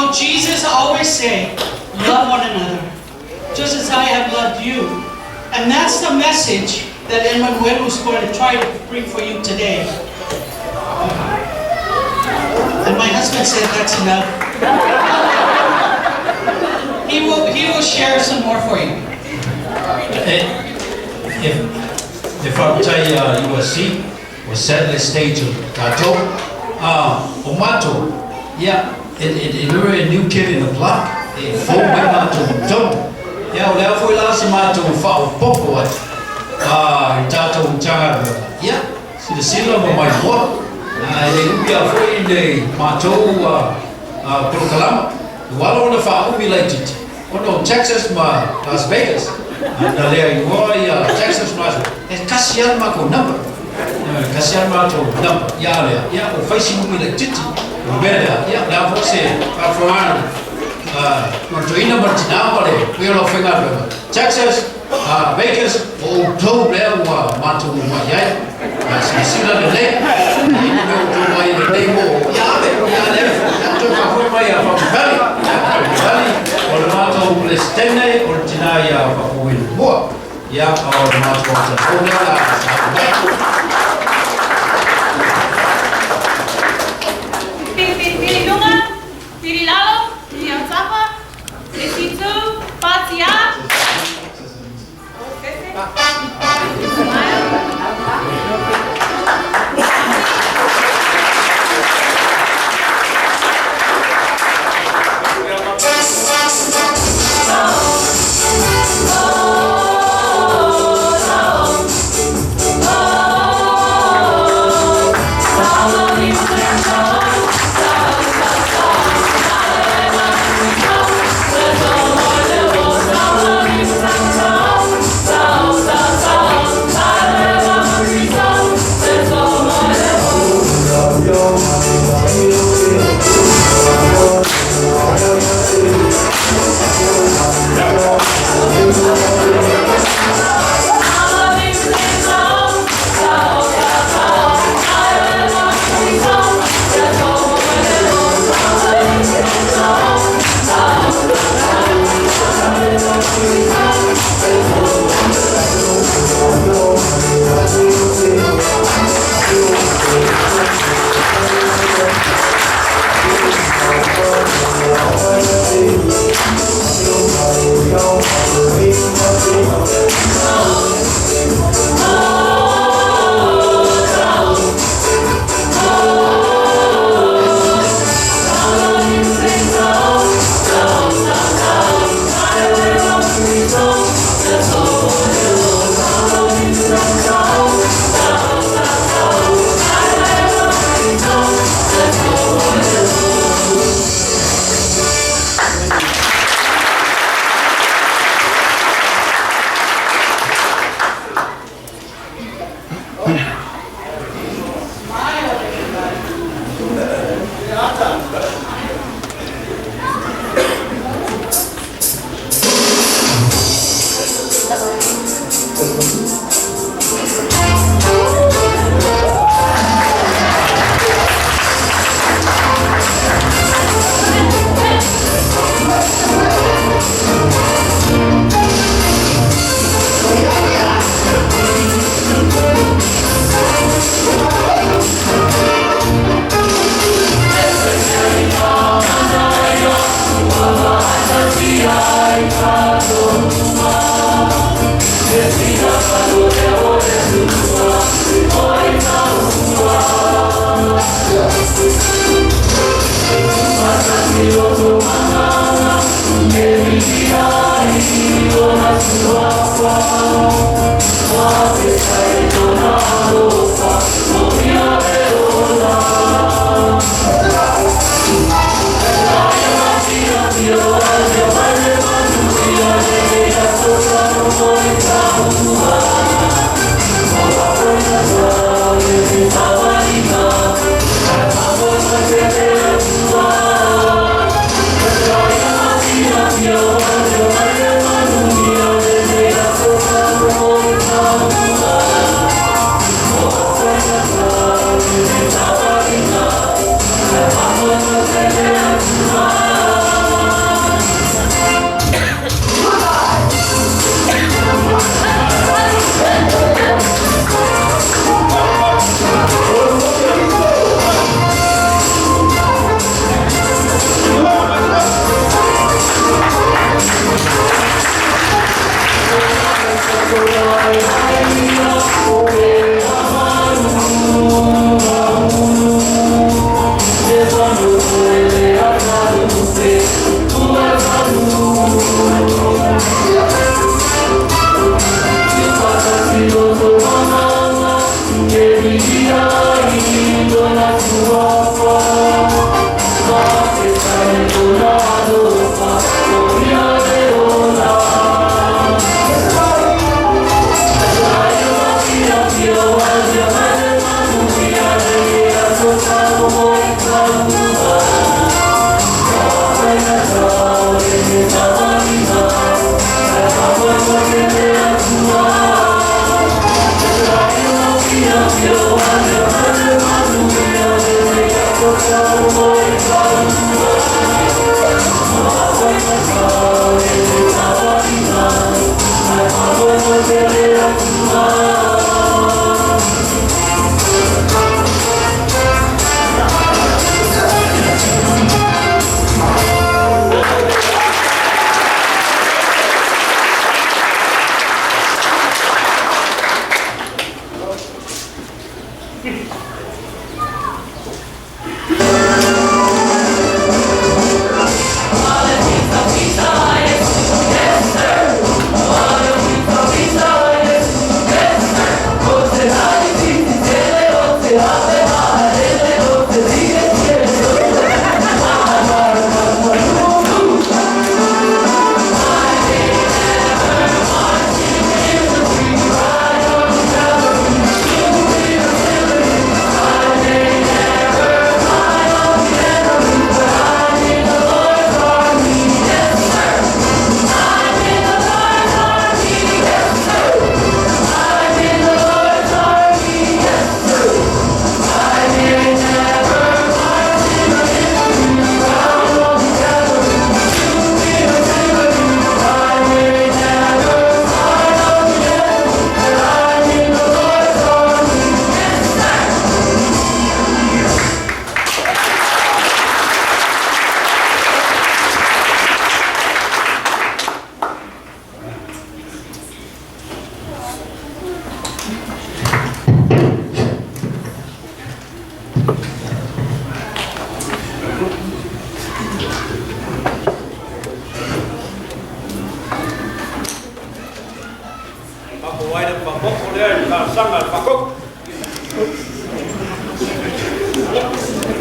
know, Jesus always say, love one another, just as I have loved you. And that's the message that Emanuelu is going to try to bring for you today. And my husband said that's enough. He will share some more for you. If Fatuati USC was set the stage of Tato, Omato, yeah, it really a new kid in the block. It full big to Tom. Yeah, therefore last Mato foul Popo. Tato Char, yeah, see the seal of my book. They would be afraid the Mato Procalama. While on the foul be related. Oh no, Texas, Las Vegas. And there you are, Texas Mato. It's Cassian Marco number. Cassian Marco number. Yeah, facing me like Titi. Better, yeah, that was it. Afro Doreen number now, we are offering up Texas, Vegas, October, Mato, Maya. As you see on the lake, you know, to buy the demo. Yeah, from Valley, or the Mato Plestene, or Tinaya, or Win Boa. Yeah, or the Mato.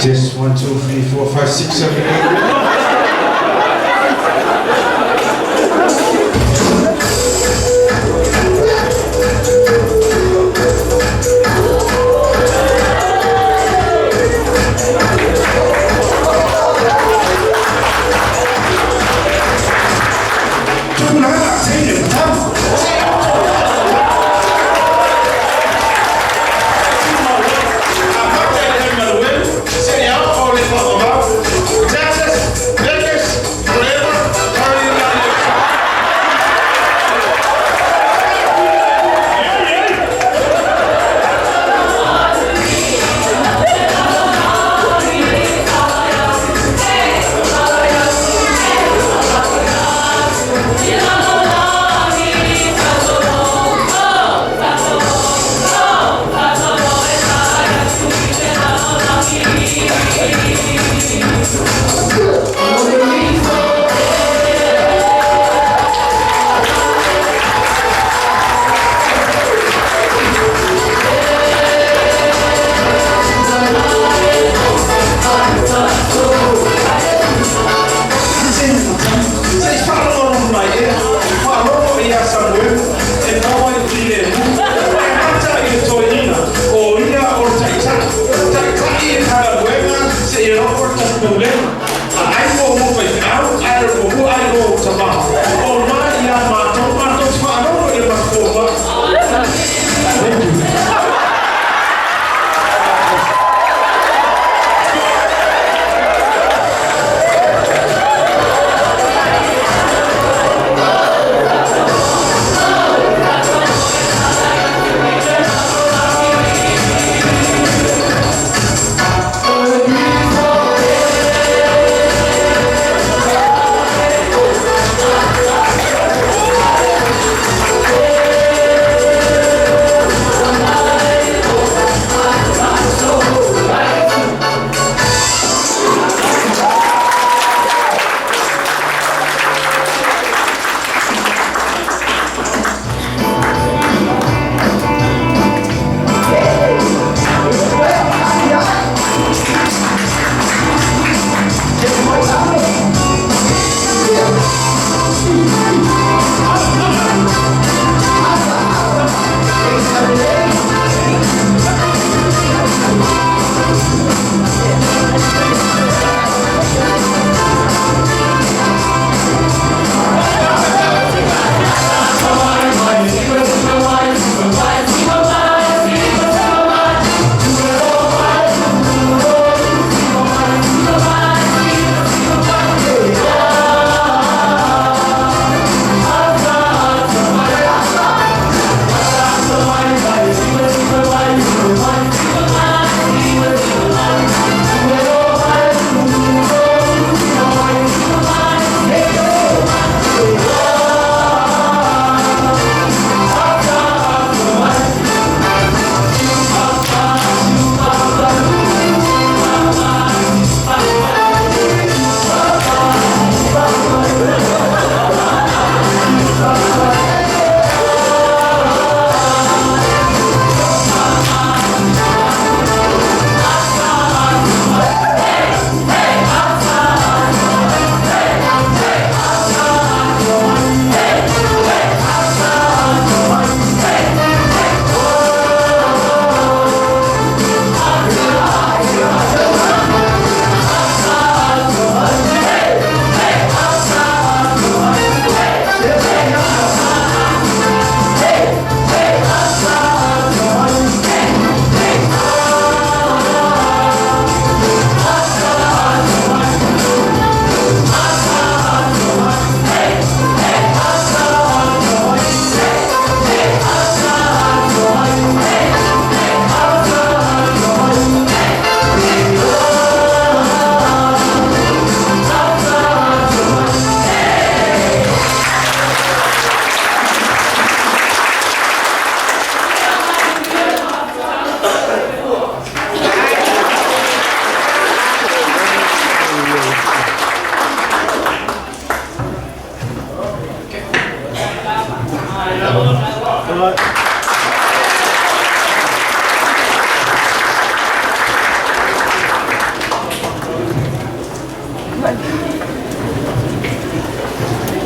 Just 1, 2, 3, 4, 5, 6, 7, 8. Gracias.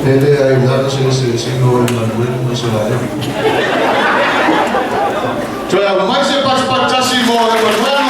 Ele ayudarnos en ese siglo Emanuelu no se vaya. Yo, mais é para o Emanuelu.